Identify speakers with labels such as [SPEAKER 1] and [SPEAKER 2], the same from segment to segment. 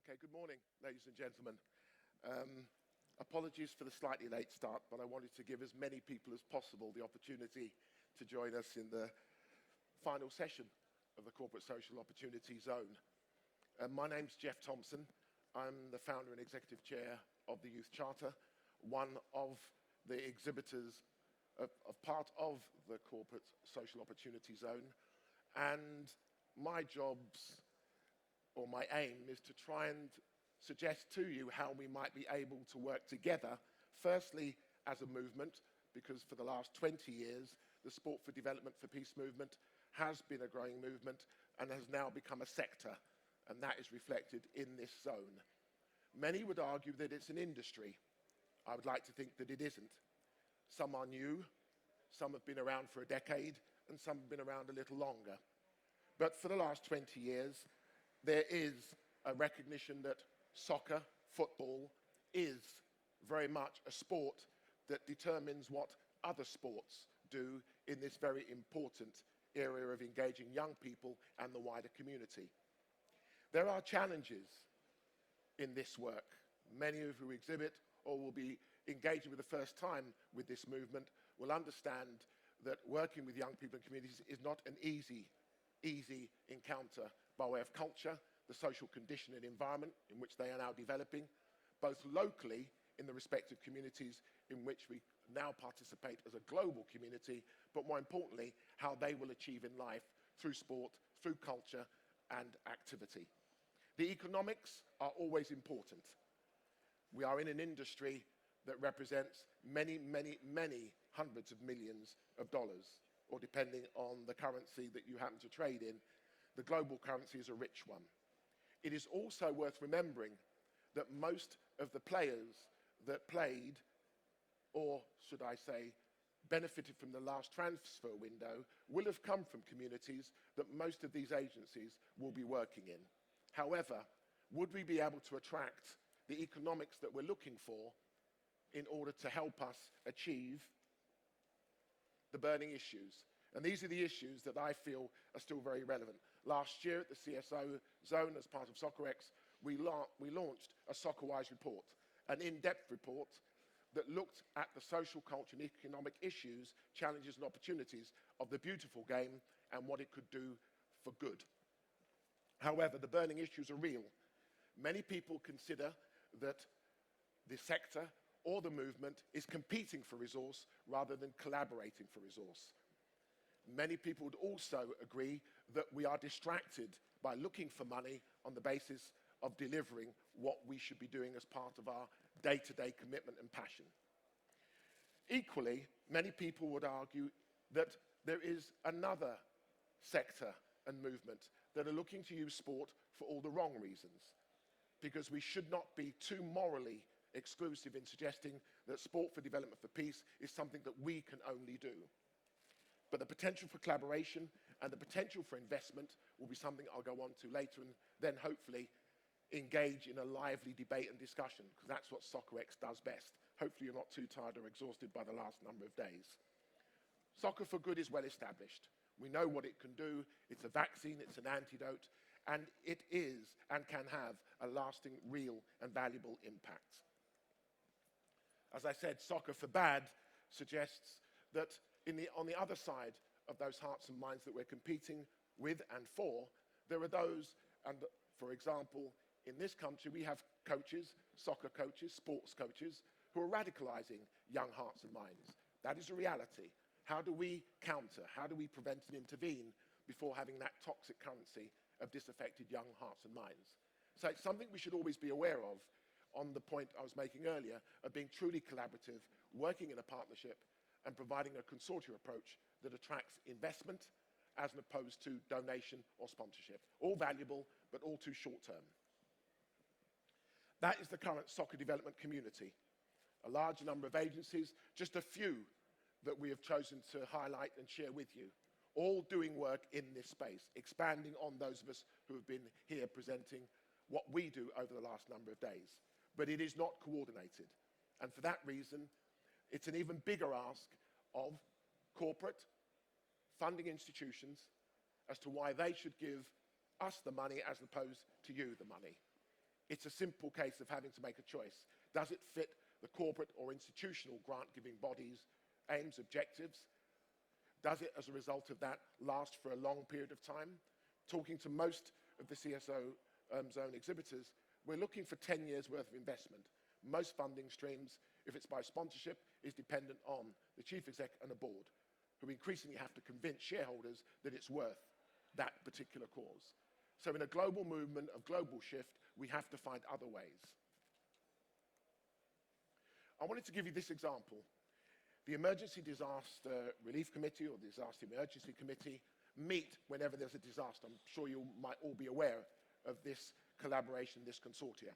[SPEAKER 1] Okay, good morning, ladies and gentlemen. Apologies for the slightly late start, but I wanted to give as many people as possible the opportunity to join us in the final session of the Corporate Social Opportunity Zone. My name's Jeff Thompson. I'm the founder and executive chair of the Youth Charter, one of the exhibitors of part of the Corporate Social Opportunity Zone. And my aim is to try and suggest to you how we might be able to work together, firstly as a movement, because for the last 20 years, the Sport for Development for Peace movement has been a growing movement and has now become a sector, and that is reflected in this zone. Many would argue that it's an industry. I would like to think that it isn't. Some are new, some have been around for a decade, and some have been around a little longer. But for the last 20 years, there is a recognition that soccer, football, is very much a sport that determines what other sports do in this very important area of engaging young people and the wider community. There are challenges in this work. Many of you who exhibit or will be engaging for the first time with this movement will understand that working with young people and communities is not an easy encounter by way of culture, the social condition and environment in which they are now developing, both locally in the respective communities in which we now participate as a global community, but more importantly, how they will achieve in life through sport, through culture and activity. The economics are always important. We are in an industry that represents many hundreds of millions of dollars, or depending on the currency that you happen to trade in, the global currency is a rich one. It is also worth remembering that most of the players that played, or should I say, benefited from the last transfer window, will have come from communities that most of these agencies will be working in. However, would we be able to attract the economics that we're looking for in order to help us achieve the burning issues? And these are the issues that I feel are still very relevant. Last year at the CSO zone, as part of SoccerX, we launched a SoccerWise report, an in-depth report that looked at the social, culture and economic issues, challenges and opportunities of the beautiful game and what it could do for good. However, the burning issues are real. Many people consider that the sector or the movement is competing for resource rather than collaborating for resource. Many people would also agree that we are distracted by looking for money on the basis of delivering what we should be doing as part of our day-to-day commitment and passion. Equally, many people would argue that there is another sector and movement that are looking to use sport for all the wrong reasons, because we should not be too morally exclusive in suggesting that sport for development for peace is something that we can only do. But the potential for collaboration and the potential for investment will be something I'll go on to later, and then hopefully engage in a lively debate and discussion, because that's what SoccerX does best. Hopefully you're not too tired or exhausted by the last number of days. Soccer for Good is well established. We know what it can do. It's a vaccine, it's an antidote, and it is and can have a lasting, real and valuable impact. As I said, Soccer for Bad suggests that on the other side of those hearts and minds that we're competing with and for, there are those, and for example, in this country we have coaches, soccer coaches, sports coaches, who are radicalizing young hearts and minds. That is a reality. How do we counter, how do we prevent and intervene before having that toxic currency of disaffected young hearts and minds? So it's something we should always be aware of, on the point I was making earlier of being truly collaborative, working in a partnership and providing a consortium approach that attracts investment as opposed to donation or sponsorship. All valuable, but all too short-term. That is the current soccer development community. A large number of agencies, just a few that we have chosen to highlight and share with you, all doing work in this space, expanding on those of us who have been here presenting what we do over the last number of days. But it is not coordinated. And for that reason, it's an even bigger ask of corporate funding institutions as to why they should give us the money as opposed to you the money. It's a simple case of having to make a choice. Does it fit the corporate or institutional grant-giving bodies' aims, objectives? Does it, as a result of that, last for a long period of time? Talking to most of the CSO zone exhibitors, we're looking for 10 years' worth of investment. Most funding streams, if it's by sponsorship, is dependent on the chief exec and a board, who increasingly have to convince shareholders that it's worth that particular cause. So in a global movement, a global shift, we have to find other ways. I wanted to give you this example. The Emergency Disaster Relief Committee or the Disaster Emergency Committee meet whenever there's a disaster. I'm sure you might all be aware of this collaboration, this consortia.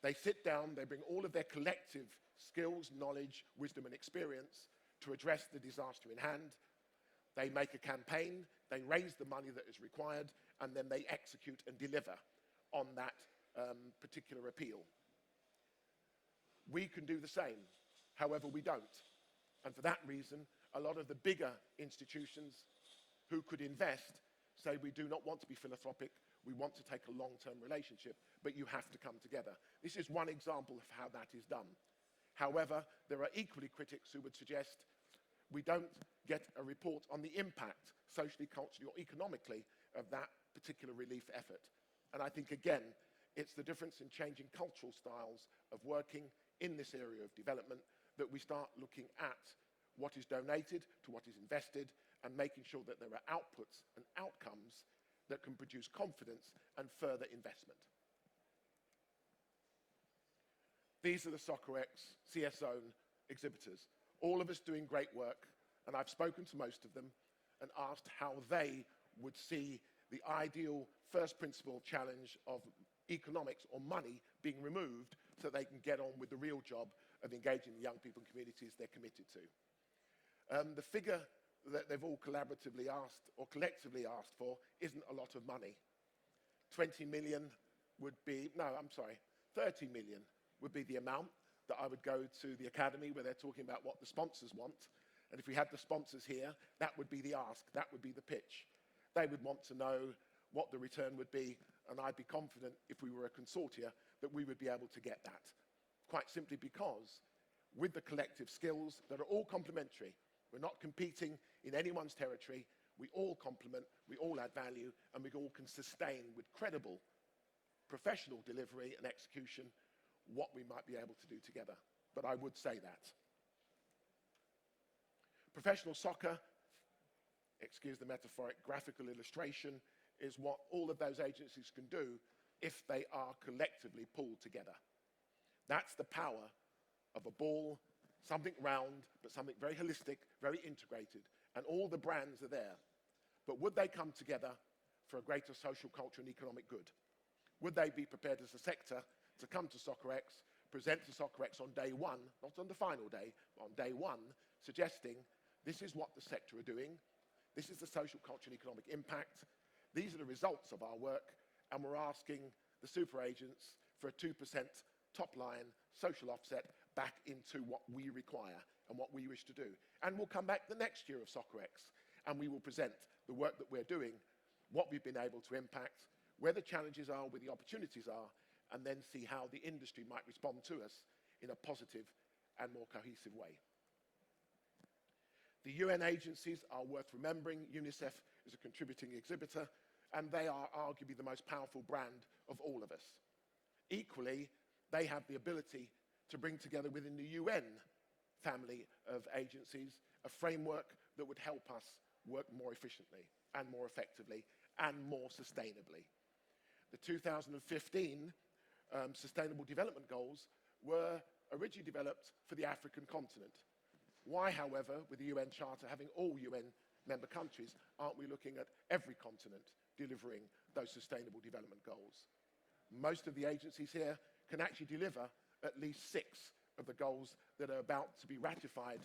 [SPEAKER 1] They sit down, they bring all of their collective skills, knowledge, wisdom and experience to address the disaster in hand. They make a campaign, they raise the money that is required, and then they execute and deliver on that particular appeal. We can do the same, however we don't. And for that reason, a lot of the bigger institutions who could invest say we do not want to be philanthropic, we want to take a long-term relationship, but you have to come together. This is one example of how that is done. However, there are equally critics who would suggest we don't get a report on the impact, socially, culturally, or economically, of that particular relief effort. And I think, again, it's the difference in changing cultural styles of working in this area of development that we start looking at what is donated to what is invested and making sure that there are outputs and outcomes that can produce confidence and further investment. These are the SoccerX CS Zone exhibitors, all of us doing great work, and I've spoken to most of them and asked how they would see the ideal first principle challenge of economics or money being removed so they can get on with the real job of engaging the young people and communities they're committed to. The figure that they've all collaboratively asked or collectively asked for isn't a lot of money. 20 million would be, no, I'm sorry, 30 million would be the amount that I would go to the academy where they're talking about what the sponsors want. And if we had the sponsors here, that would be the ask, that would be the pitch. They would want to know what the return would be, and I'd be confident if we were a consortia that we would be able to get that. Quite simply because with the collective skills that are all complementary, we're not competing in anyone's territory, we all complement, we all add value, and we all can sustain with credible professional delivery and execution what we might be able to do together. But I would say that. Professional soccer, excuse the metaphoric graphical illustration, is what all of those agencies can do if they are collectively pulled together. That's the power of a ball, something round, but something very holistic, very integrated, and all the brands are there. But would they come together for a greater social, cultural, and economic good? Would they be prepared as a sector to come to SoccerX, present to SoccerX on day one, not on the final day, but on day one, suggesting this is what the sector are doing, this is the social, cultural, and economic impact, these are the results of our work, and we're asking the super agents for a 2% top line social offset back into what we require and what we wish to do. And we'll come back the next year of SoccerX, and we will present the work that we're doing, what we've been able to impact, where the challenges are, where the opportunities are, and then see how the industry might respond to us in a positive and more cohesive way. The UN agencies are worth remembering. UNICEF is a contributing exhibitor, and they are arguably the most powerful brand of all of us. Equally, they have the ability to bring together within the UN family of agencies a framework that would help us work more efficiently and more effectively and more sustainably. The 2015 Sustainable Development Goals were originally developed for the African continent. Why, however, with the UN Charter having all UN member countries, aren't we looking at every continent delivering those Sustainable Development Goals? Most of the agencies here can actually deliver at least 6 of the goals that are about to be ratified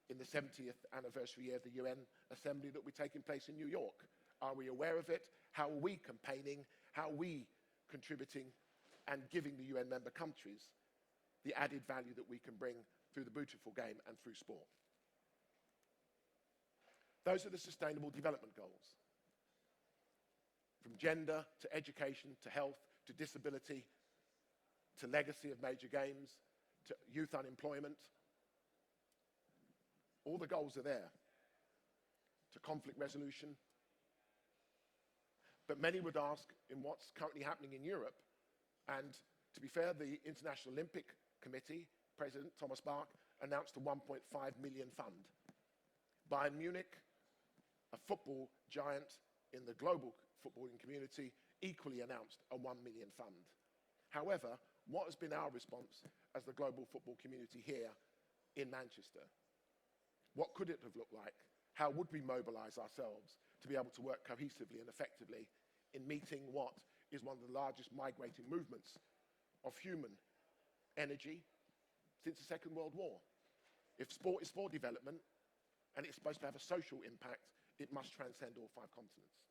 [SPEAKER 1] in the 70th anniversary year of the UN Assembly that will be taking place in New York. Are we aware of it? How are we campaigning? How are we contributing and giving the UN member countries the added value that we can bring through the beautiful game and through sport? Those are the Sustainable Development Goals. From gender to education to health to disability to legacy of major games, to youth unemployment. All the goals are there, to conflict resolution. But many would ask, in what's currently happening in Europe, and to be fair, the International Olympic Committee, President Thomas Bach, announced a 1.5 million fund. Bayern Munich, a football giant in the global footballing community, equally announced a 1 million fund. However, what has been our response as the global football community here in Manchester? What could it have looked like? How would we mobilize ourselves to be able to work cohesively and effectively in meeting what is one of the largest migrating movements of human energy since the Second World War? If sport is for development and it's supposed to have a social impact, it must transcend all 5 continents.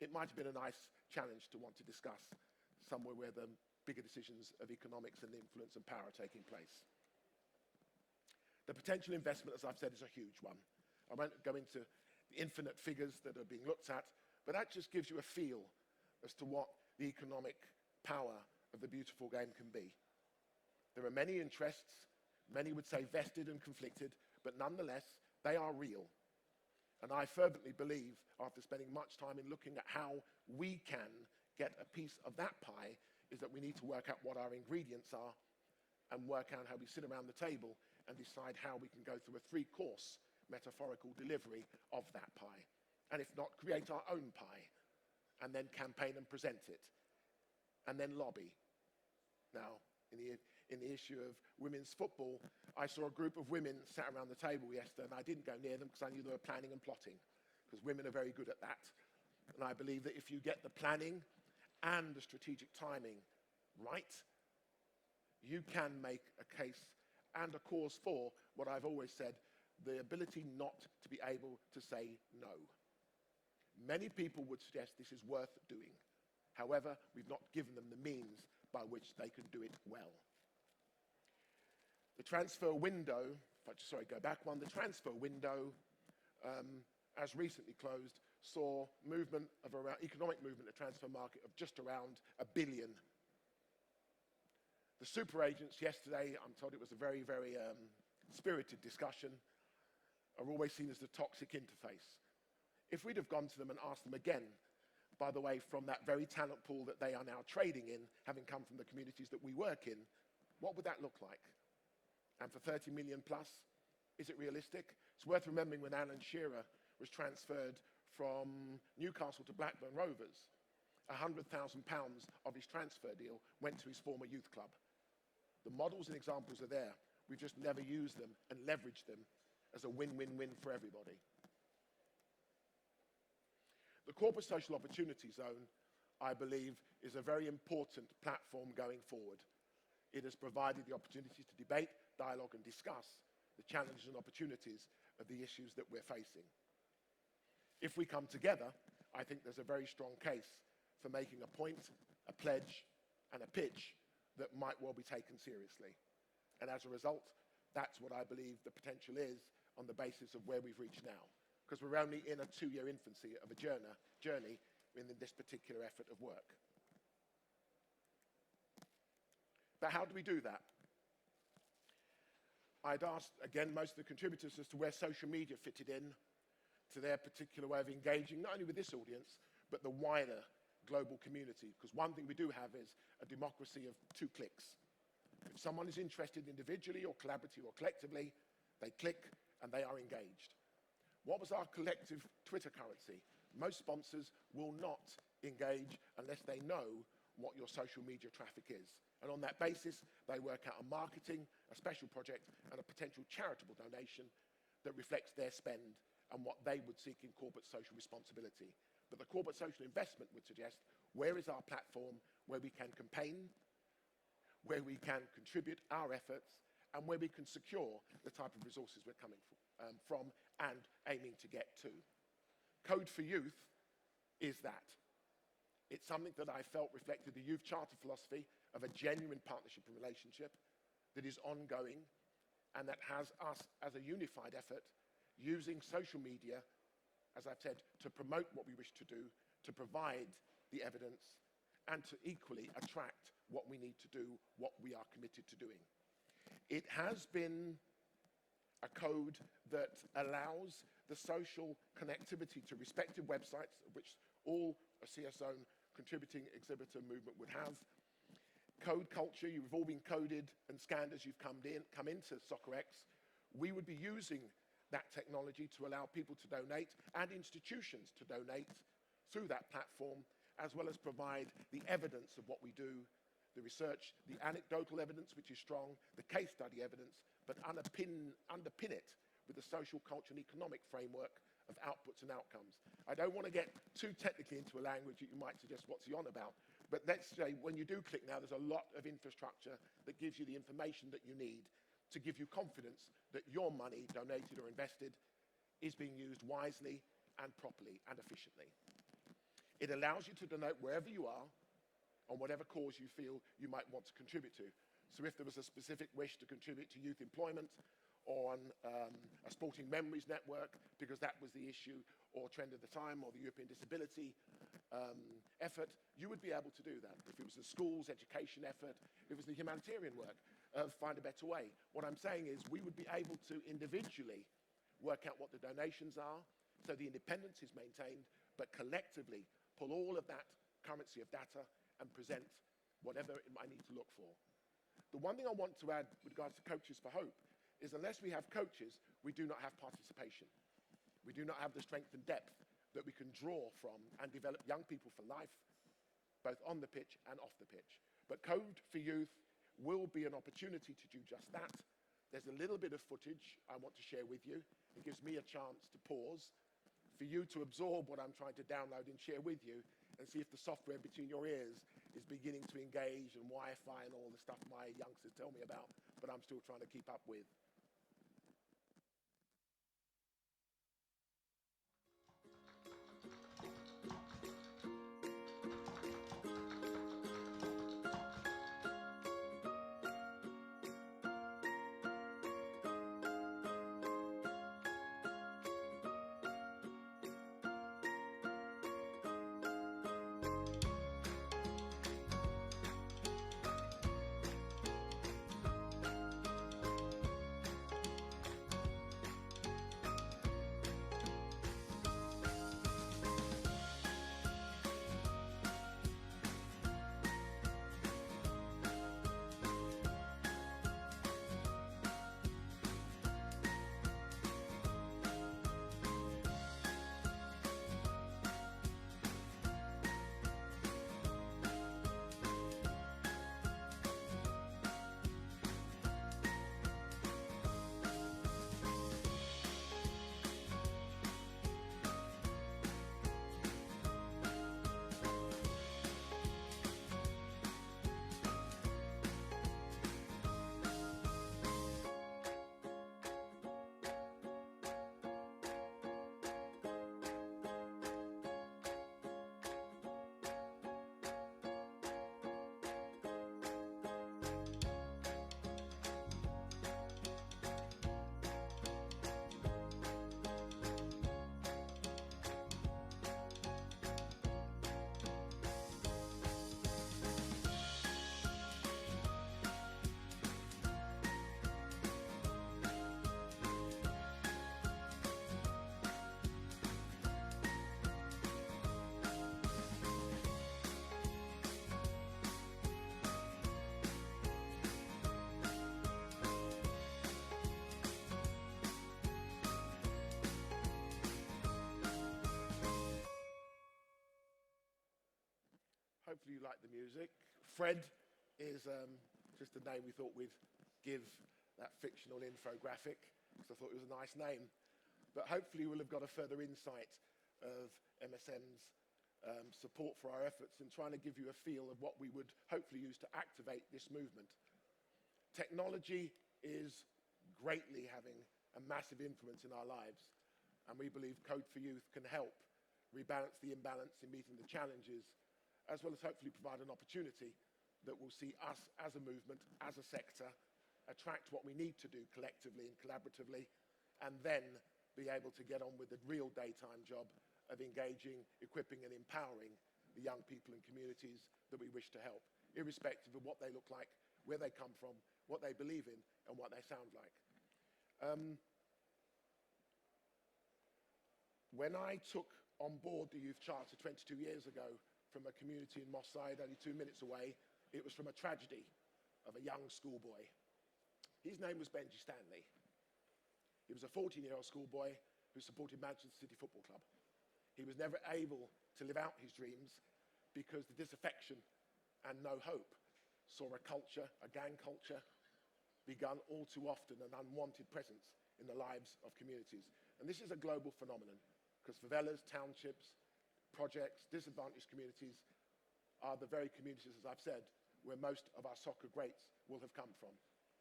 [SPEAKER 1] It might have been a nice challenge to want to discuss somewhere where the bigger decisions of economics and influence and power are taking place. The potential investment, as I've said, is a huge one. I won't go into the infinite figures that are being looked at, but that just gives you a feel as to what the economic power of the beautiful game can be. There are many interests, many would say vested and conflicted, but nonetheless, they are real. And I fervently believe, after spending much time in looking at how we can get a piece of that pie, is that we need to work out what our ingredients are and work out how we sit around the table and decide how we can go through a 3-course metaphorical delivery of that pie. And if not, create our own pie and then campaign and present it and then lobby. Now, in the issue of women's football, I saw a group of women sat around the table yesterday, and I didn't go near them because I knew they were planning and plotting, because women are very good at that. And I believe that if you get the planning and the strategic timing right, you can make a case and a cause for what I've always said, the ability not to be able to say no. Many people would suggest this is worth doing. However, we've not given them the means by which they can do it well. The transfer window, go back one, the transfer window, as recently closed, saw economic movement in the transfer market of just around $1 billion. The super agents yesterday, I'm told it was a very, very spirited discussion, are always seen as the toxic interface. If we'd have gone to them and asked them again, by the way, from that very talent pool that they are now trading in, having come from the communities that we work in, what would that look like? And for 30 million plus, is it realistic? It's worth remembering when Alan Shearer was transferred from Newcastle to Blackburn Rovers, £100,000 of his transfer deal went to his former youth club. The models and examples are there. We've just never used them and leveraged them as a win-win-win for everybody. The Corporate Social Opportunity Zone, I believe, is a very important platform going forward. It has provided the opportunities to debate, dialogue and discuss the challenges and opportunities of the issues that we're facing. If we come together, I think there's a very strong case for making a point, a pledge and a pitch that might well be taken seriously. And as a result, that's what I believe the potential is on the basis of where we've reached now. Because we're only in a 2-year infancy of a journey in this particular effort of work. But how do we do that? I'd asked, again, most of the contributors as to where social media fitted in to their particular way of engaging, not only with this audience, but the wider global community. Because one thing we do have is a democracy of 2 clicks. If someone is interested individually or collaboratively or collectively, they click and they are engaged. What was our collective Twitter currency? Most sponsors will not engage unless they know what your social media traffic is. And on that basis, they work out a marketing, a special project, and a potential charitable donation that reflects their spend and what they would seek in corporate social responsibility. But the corporate social investment would suggest, where is our platform where we can campaign, where we can contribute our efforts, and where we can secure the type of resources we're coming from and aiming to get to. Code for Youth is that. It's something that I felt reflected the youth charter philosophy of a genuine partnership and relationship that is ongoing and that has us as a unified effort using social media, as I've said, to promote what we wish to do, to provide the evidence, and to equally attract what we need to do, what we are committed to doing. It has been a code that allows the social connectivity to respective websites, which all a CSO contributing exhibitor movement would have. Code culture, you've all been coded and scanned as you've come into SoccerX. We would be using that technology to allow people to donate and institutions to donate through that platform, as well as provide the evidence of what we do, the research, the anecdotal evidence, which is strong, the case study evidence, but underpin it with the social, cultural, and economic framework of outputs and outcomes. I don't want to get too technically into a language that you might suggest, what's he on about? But let's say when you do click now, there's a lot of infrastructure that gives you the information that you need to give you confidence that your money, donated or invested, is being used wisely and properly and efficiently. It allows you to donate wherever you are, on whatever cause you feel you might want to contribute to. So if there was a specific wish to contribute to youth employment, or on a sporting memories network, because that was the issue or trend of the time, or the European disability effort, you would be able to do that. If it was the school's education effort, if it was the humanitarian work, find a better way. What I'm saying is we would be able to individually work out what the donations are, so the independence is maintained, but collectively pull all of that currency of data and present whatever it might need to look for. The one thing I want to add with regards to Coaches for Hope is unless we have coaches, we do not have participation. We do not have the strength and depth that we can draw from and develop young people for life, both on the pitch and off the pitch. But Code for Youth will be an opportunity to do just that. There's a little bit of footage I want to share with you. It gives me a chance to pause for you to absorb what I'm trying to download and share with you, and see if the software between your ears is beginning to engage, and Wi-Fi and all the stuff my youngsters tell me about, but I'm still trying to keep up with. Hopefully you like the music. Fred is just a name we thought we'd give that fictional infographic, because I thought it was a nice name. But hopefully we'll have got a further insight of MSM's support for our efforts in trying to give you a feel of what we would hopefully use to activate this movement. Technology is greatly having a massive influence in our lives, and we believe Code for Youth can help rebalance the imbalance in meeting the challenges, as well as hopefully provide an opportunity that will see us as a movement, as a sector, attract what we need to do collectively and collaboratively, and then be able to get on with the real daytime job of engaging, equipping, and empowering the young people and communities that we wish to help. irrespective of what they look like, where they come from, what they believe in, and what they sound like. When I took on board the Youth Charter 22 years ago from a community in Moss Side, only 2 minutes away, it was from a tragedy of a young schoolboy. His name was Benji Stanley. He was a 14-year-old schoolboy who supported Manchester City Football Club. He was never able to live out his dreams because the disaffection and no hope saw a culture, a gang culture, begun all too often, an unwanted presence in the lives of communities. And this is a global phenomenon, because favelas, townships, projects, disadvantaged communities are the very communities, as I've said, where most of our soccer greats will have come from.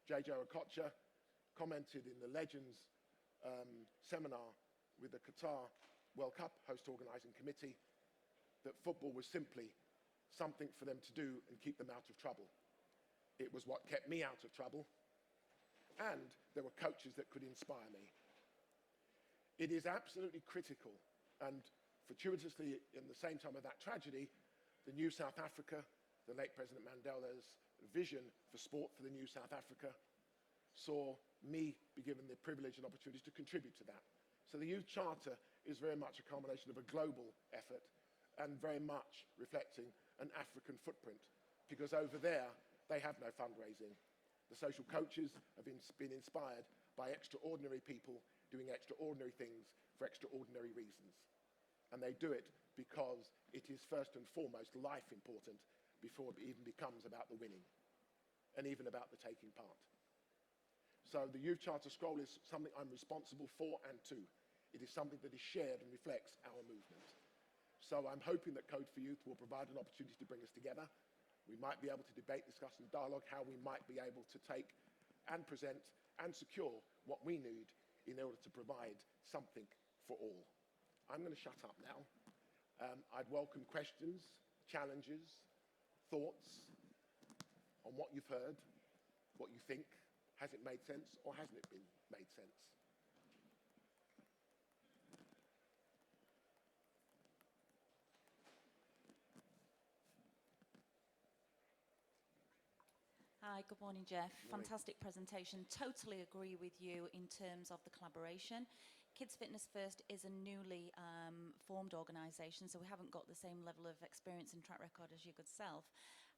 [SPEAKER 1] J.J. Okocha commented in the Legends seminar with the Qatar World Cup host organising committee that football was simply something for them to do and keep them out of trouble. It was what kept me out of trouble, and there were coaches that could inspire me. It is absolutely critical, and fortuitously in the same time of that tragedy, the New South Africa, the late President Mandela's vision for sport for the New South Africa, saw me be given the privilege and opportunity to contribute to that. So the Youth Charter is very much a combination of a global effort and very much reflecting an African footprint, because over there they have no fundraising. The social coaches have been inspired by extraordinary people doing extraordinary things for extraordinary reasons. And they do it because it is first and foremost life important before it even becomes about the winning and even about the taking part. So the Youth Charter Scroll is something I'm responsible for and to. It is something that is shared and reflects our movement. So I'm hoping that Code for Youth will provide an opportunity to bring us together. We might be able to debate, discuss and dialogue how we might be able to take and present and secure what we need in order to provide something for all. I'm going to shut up now. I'd welcome questions, challenges, thoughts on what you've heard, what you think. Has it made sense or hasn't it been made sense?
[SPEAKER 2] Hi, good morning, Jeff.
[SPEAKER 1] Good morning.
[SPEAKER 2] Fantastic presentation. Totally agree with you in terms of the collaboration. Kids Fitness First is a newly formed organisation, so we haven't got the same level of experience and track record as your good self.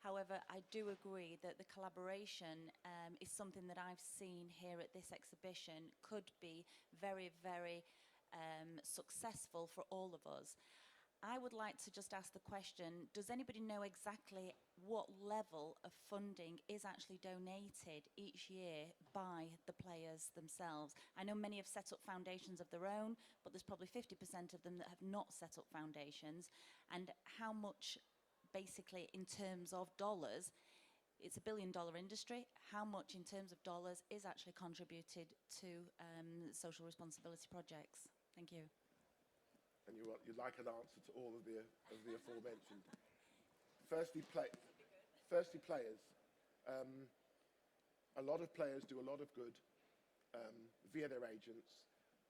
[SPEAKER 2] However, I do agree that the collaboration is something that I've seen here at this exhibition could be very, very successful for all of us. I would like to just ask the question, does anybody know exactly what level of funding is actually donated each year by the players themselves? I know many have set up foundations of their own, but there's probably 50% of them that have not set up foundations. And how much, basically, in terms of dollars, it's $1 billion industry, how much in terms of dollars is actually contributed to social responsibility projects? Thank you.
[SPEAKER 1] And you'd like an answer to all of the aforementioned. Firstly, players. A lot of players do a lot of good via their agents.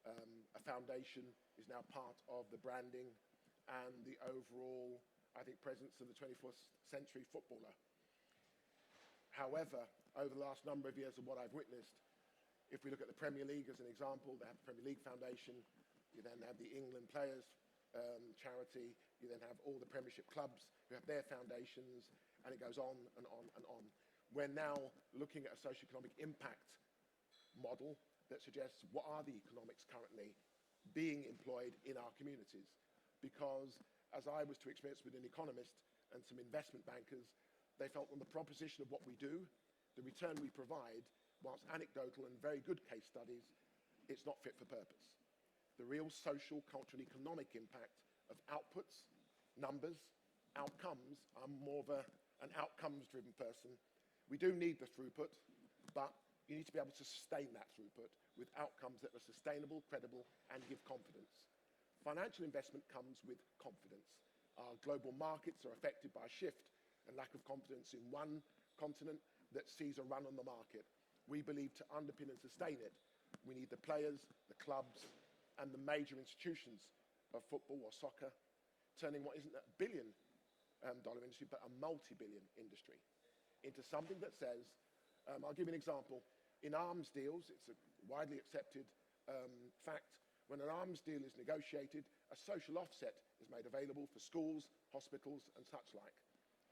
[SPEAKER 1] A foundation is now part of the branding and the overall, I think, presence of the 21st century footballer. However, over the last number of years of what I've witnessed, if we look at the Premier League as an example, they have the Premier League Foundation. You then have the England Players charity. You then have all the Premiership clubs who have their foundations, and it goes on and on and on. We're now looking at a socioeconomic impact model that suggests what are the economics currently being employed in our communities. Because as I was to experience with an economist and some investment bankers, they felt on the proposition of what we do, the return we provide, whilst anecdotal and very good case studies, it's not fit for purpose. The real social, cultural, economic impact of outputs, numbers, outcomes. I'm more of an outcomes-driven person. We do need the throughput, but you need to be able to sustain that throughput with outcomes that are sustainable, credible, and give confidence. Financial investment comes with confidence. Our global markets are affected by a shift and lack of confidence in one continent that sees a run on the market. We believe to underpin and sustain it, we need the players, the clubs, and the major institutions of football or soccer turning what isn't $1 billion dollar industry, but a multi-billion industry, into something that says, I'll give you an example. In arms deals, it's a widely accepted fact, when an arms deal is negotiated, a social offset is made available for schools, hospitals, and such like.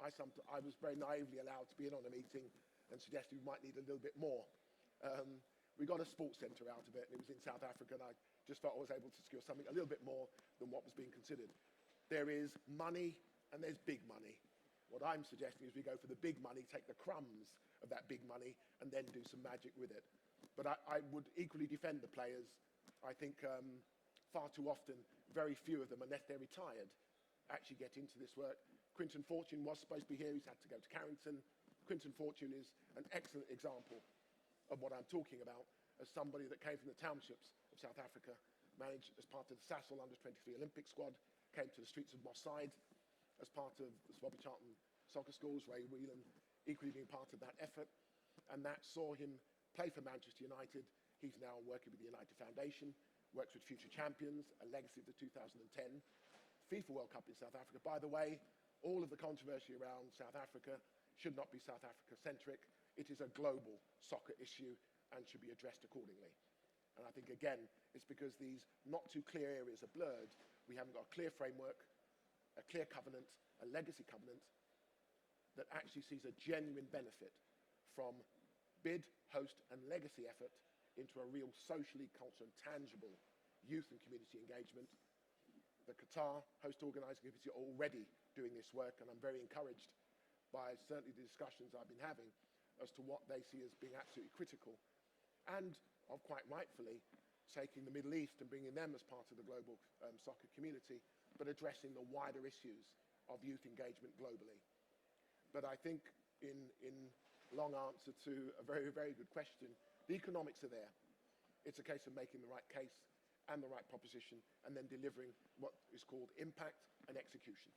[SPEAKER 1] I was very naively allowed to be in on a meeting and suggested we might need a little bit more. We got a sports centre out of it, and it was in South Africa, and I just felt I was able to secure something a little bit more than what was being considered. There is money, and there's big money. What I'm suggesting is we go for the big money, take the crumbs of that big money, and then do some magic with it. But I would equally defend the players. I think far too often, very few of them, unless they're retired, actually get into this work. Quinton Fortune was supposed to be here. He's had to go to Carrington. Quinton Fortune is an excellent example of what I'm talking about, as somebody that came from the townships of South Africa, managed as part of the Sasol Under-23 Olympic squad, came to the streets of Moss Side as part of the Swabby Charlton soccer schools, Ray Whelan equally being part of that effort, and that saw him play for Manchester United. He's now working with the United Foundation, works with Future Champions, a legacy of the 2010 FIFA World Cup in South Africa. By the way, all of the controversy around South Africa should not be South Africa-centric. It is a global soccer issue and should be addressed accordingly. And I think, again, it's because these not too clear areas are blurred. We haven't got a clear framework, a clear covenant, a legacy covenant that actually sees a genuine benefit from bid, host, and legacy effort into a real socially, culturally tangible youth and community engagement. The Qatar host organising committee are already doing this work, and I'm very encouraged by certainly the discussions I've been having as to what they see as being absolutely critical, and of quite rightfully taking the Middle East and bringing them as part of the global soccer community, but addressing the wider issues of youth engagement globally. But I think in long answer to a very, very good question, the economics are there. It's a case of making the right case and the right proposition, and then delivering what is called impact and execution.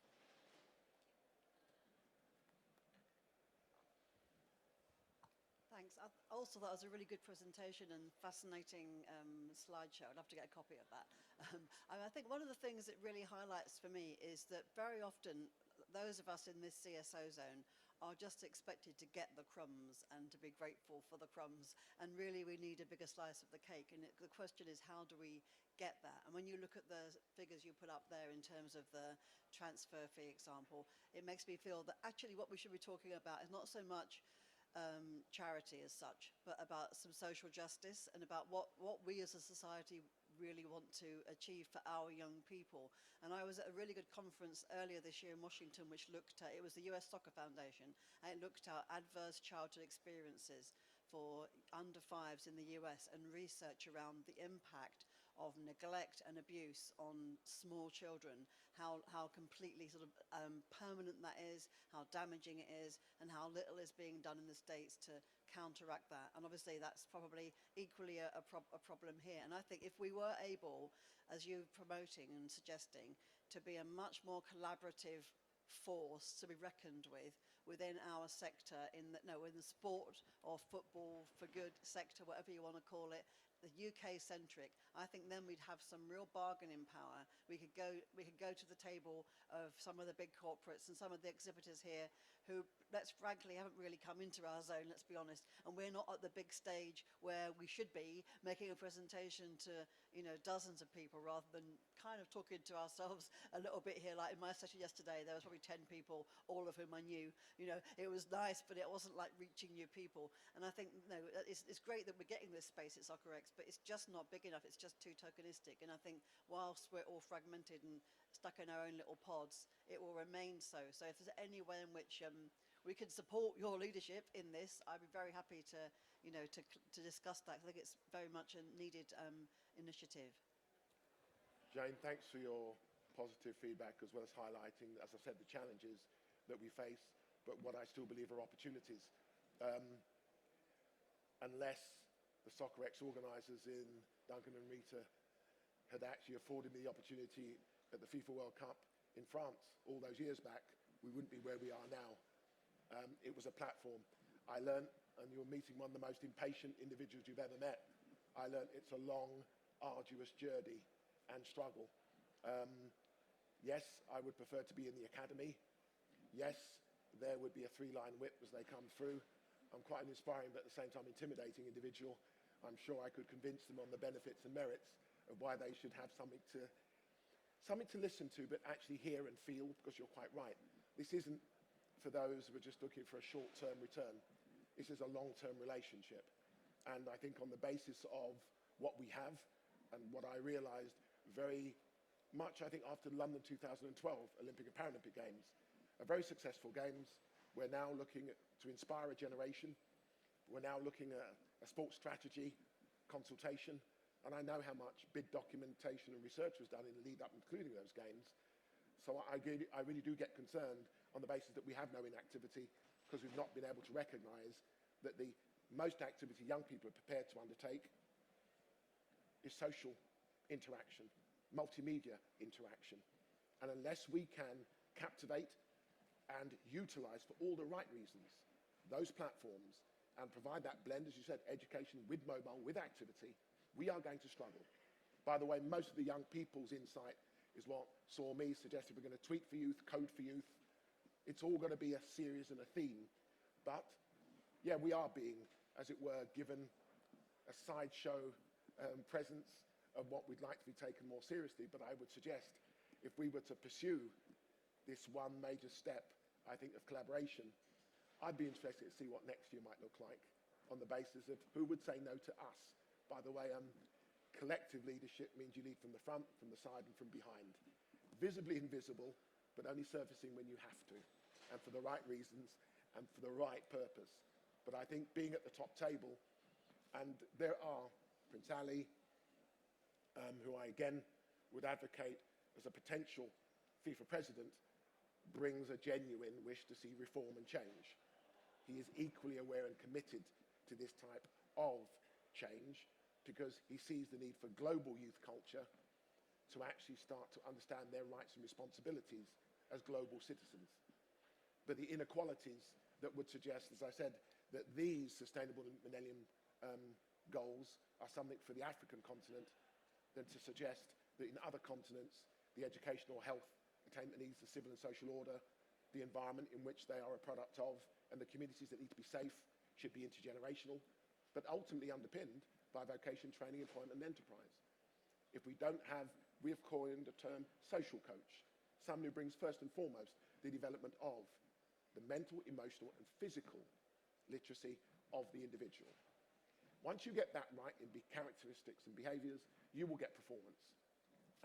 [SPEAKER 3] Thanks. I also thought it was a really good presentation and fascinating slideshow. I'd love to get a copy of that. I think one of the things it really highlights for me is that very often those of us in this CSO zone are just expected to get the crumbs and to be grateful for the crumbs, and really we need a bigger slice of the cake, and the question is, how do we get that? And when you look at the figures you put up there in terms of the transfer fee example, it makes me feel that actually what we should be talking about is not so much charity as such, but about some social justice and about what we as a society really want to achieve for our young people. And I was at a really good conference earlier this year in Washington, which looked at, it was the US Soccer Foundation, and it looked at adverse childhood experiences for under fives in the US and research around the impact of neglect and abuse on small children, how completely sort of permanent that is, how damaging it is, and how little is being done in the States to counteract that. And obviously that's probably equally a problem here. And I think if we were able, as you're promoting and suggesting, to be a much more collaborative force to be reckoned with within our sector, in the sport or football for good sector, whatever you want to call it, the UK centric, I think then we'd have some real bargaining power. We could go to the table of some of the big corporates and some of the exhibitors here who, let's frankly, haven't really come into our zone, let's be honest, and we're not at the big stage where we should be making a presentation to, you know, dozens of people, rather than kind of talking to ourselves a little bit here. Like in my session yesterday, there was probably 10 people, all of whom I knew. You know, it was nice, but it wasn't like reaching new people. And I think, you know, it's great that we're getting this space at SoccerX, but it's just not big enough. It's just too tokenistic. And I think whilst we're all fragmented and stuck in our own little pods, it will remain so. So if there's any way in which we can support your leadership in this, I'd be very happy to, you know, to discuss that. I think it's very much a needed initiative.
[SPEAKER 1] Jane, thanks for your positive feedback, as well as highlighting, as I said, the challenges that we face, but what I still believe are opportunities. Unless the SoccerX organisers in Duncan and Rita had actually afforded me the opportunity at the FIFA World Cup in France all those years back, we wouldn't be where we are now. It was a platform. I learned, and you're meeting one of the most impatient individuals you've ever met, I learned it's a long, arduous journey and struggle. Yes, I would prefer to be in the academy, Yes, there would be a three-line whip as they come through. I'm quite an inspiring but at the same time intimidating individual. I'm sure I could convince them on the benefits and merits of why they should have something to listen to, but actually hear and feel, because you're quite right. This isn't for those who are just looking for a short-term return. This is a long-term relationship. And I think on the basis of what we have and what I realized very much, I think, after London 2012 Olympic and Paralympic Games, are very successful games. We're now looking to inspire a generation. We're now looking at a sports strategy consultation. And I know how much big documentation and research was done in the lead up, including those games. So I really do get concerned on the basis that we have no inactivity, because we've not been able to recognize that the most activity young people are prepared to undertake is social interaction, multimedia interaction. And unless we can captivate and utilize for all the right reasons those platforms and provide that blend, as you said, education with mobile, with activity, we are going to struggle. By the way, most of the young people's insight is what saw me suggested we're going to tweet for youth, code for youth. It's all going to be a series and a theme. But yeah, we are being, as it were, given a sideshow presence of what we'd like to be taken more seriously. But I would suggest if we were to pursue this one major step, I think, of collaboration, I'd be interested to see what next year might look like on the basis of who would say no to us. By the way, collective leadership means you lead from the front, from the side, and from behind. Visibly invisible, but only surfacing when you have to, and for the right reasons, and for the right purpose. But I think being at the top table, and there are Prince Ali, who I again would advocate as a potential FIFA president, brings a genuine wish to see reform and change. He is equally aware and committed to this type of change because he sees the need for global youth culture to actually start to understand their rights and responsibilities as global citizens. But the inequalities that would suggest, as I said, that these sustainable millennium goals are something for the African continent, than to suggest that in other continents, the educational health attainment needs, the civil and social order, the environment in which they are a product of, and the communities that need to be safe should be intergenerational, but ultimately underpinned by vocation, training, employment, and enterprise. If we don't have, we have coined the term social coach, someone who brings first and foremost the development of the mental, emotional, and physical literacy of the individual. Once you get that right in characteristics and behaviors, you will get performance.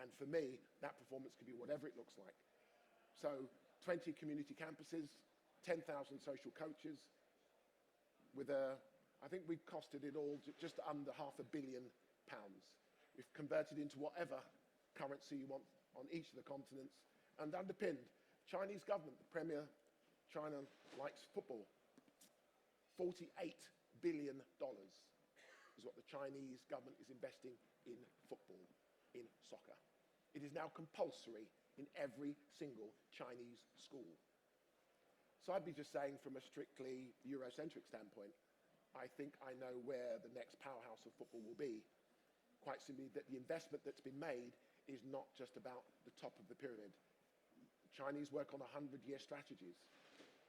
[SPEAKER 1] And for me, that performance can be whatever it looks like. So 20 community campuses, 10,000 social coaches, with I think we costed it all just under £500 million. We've converted into whatever currency you want on each of the continents, and underpinned. Chinese government, the Premier, China likes football. $48 billion is what the Chinese government is investing in football, in soccer. It is now compulsory in every single Chinese school. So I'd be just saying, from a strictly Eurocentric standpoint, I think I know where the next powerhouse of football will be. Quite simply, that the investment that's been made is not just about the top of the pyramid. The Chinese work on 100-year strategies.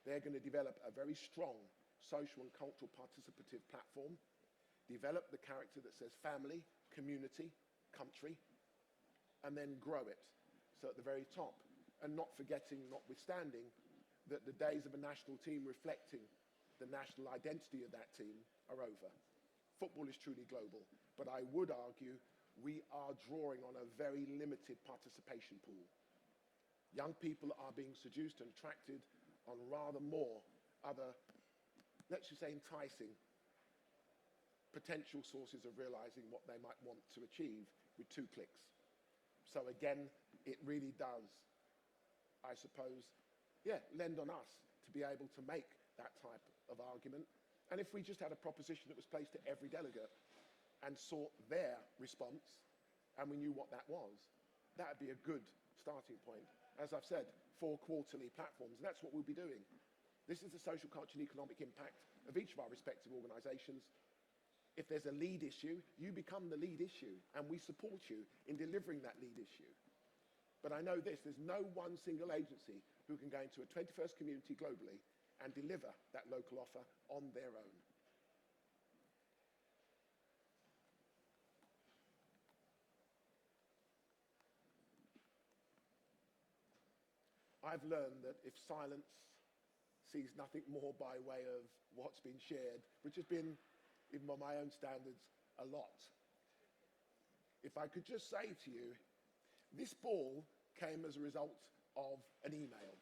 [SPEAKER 1] They're going to develop a very strong social and cultural participative platform, develop the character that says family, community, country, and then grow it. So at the very top, and not forgetting, notwithstanding, that the days of a national team reflecting the national identity of that team are over. Football is truly global, but I would argue we are drawing on a very limited participation pool. Young people are being seduced and attracted on rather more other, let's just say, enticing potential sources of realizing what they might want to achieve with 2 clicks. So again, it really does, I suppose, lend on us to be able to make that type of argument. And if we just had a proposition that was placed to every delegate and sought their response, and we knew what that was, that would be a good starting point. As I've said, 4 quarterly platforms, and that's what we'll be doing. This is the social, cultural, and economic impact of each of our respective organisations. If there's a lead issue, you become the lead issue, and we support you in delivering that lead issue. But I know this, there's no one single agency who can go into a 21st community globally and deliver that local offer on their own. I've learned that if silence sees nothing more by way of what's been shared, which has been, even by my own standards, a lot. If I could just say to you, this ball came as a result of an email.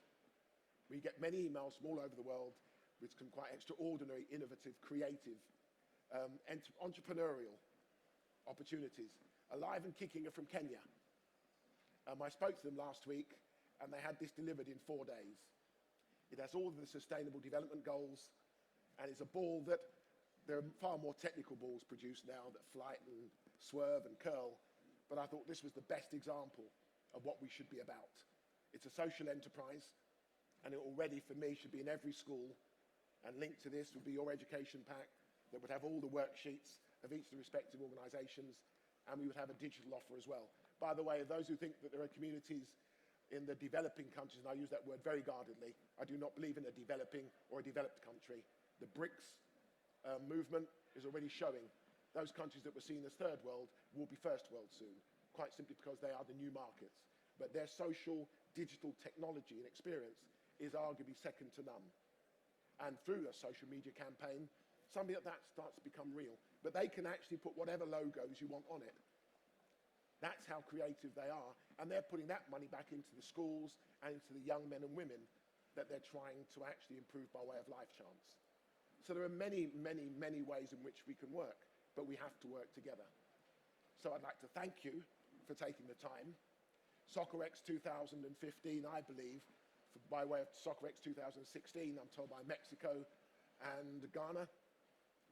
[SPEAKER 1] We get many emails from all over the world with some quite extraordinary, innovative, creative, entrepreneurial opportunities. Alive and kicking are from Kenya. I spoke to them last week, and they had this delivered in 4 days. It has all of the sustainable development goals, and it's a ball that there are far more technical balls produced now that flight and swerve and curl, but I thought this was the best example of what we should be about. It's a social enterprise, and it already, for me, should be in every school, and linked to this would be your education pack that would have all the worksheets of each of the respective organisations, and we would have a digital offer as well. By the way, those who think that there are communities in the developing countries, and I use that word very guardedly, I do not believe in a developing or a developed country. The BRICS movement is already showing those countries that were seen as third world will be first world soon, quite simply because they are the new markets. But their social, digital technology and experience is arguably second to none. And through a social media campaign, something like that starts to become real. But they can actually put whatever logos you want on it. That's how creative they are. And they're putting that money back into the schools and into the young men and women that they're trying to actually improve by way of life chance. So there are many, many, many ways in which we can work, but we have to work together. So I'd like to thank you for taking the time. SoccerX 2015, I believe, by way of SoccerX 2016, I'm told by Mexico and Ghana,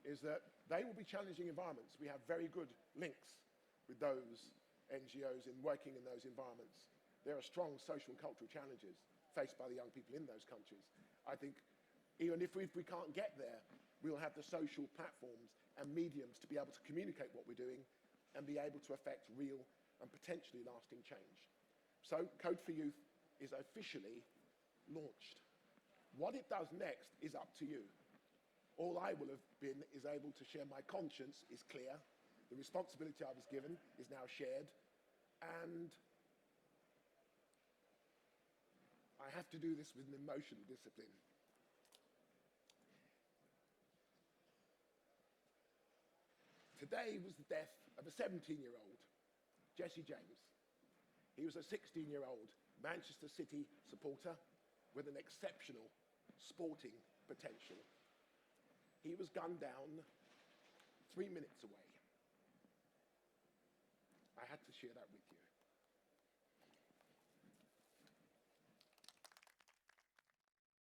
[SPEAKER 1] is that they will be challenging environments. We have very good links with those NGOs in working in those environments. There are strong social and cultural challenges faced by the young people in those countries. I think even if we can't get there, we'll have the social platforms and mediums to be able to communicate what we're doing and be able to affect real and potentially lasting change. So Code for Youth is officially launched. What it does next is up to you. All I will have been is able to share my conscience is clear. The responsibility I was given is now shared, and I have to do this with an emotional discipline. Today was the death of a 17-year-old, Jesse James. He was a 16-year-old Manchester City supporter with an exceptional sporting potential. He was gunned down 3 minutes away. I had to share that with you.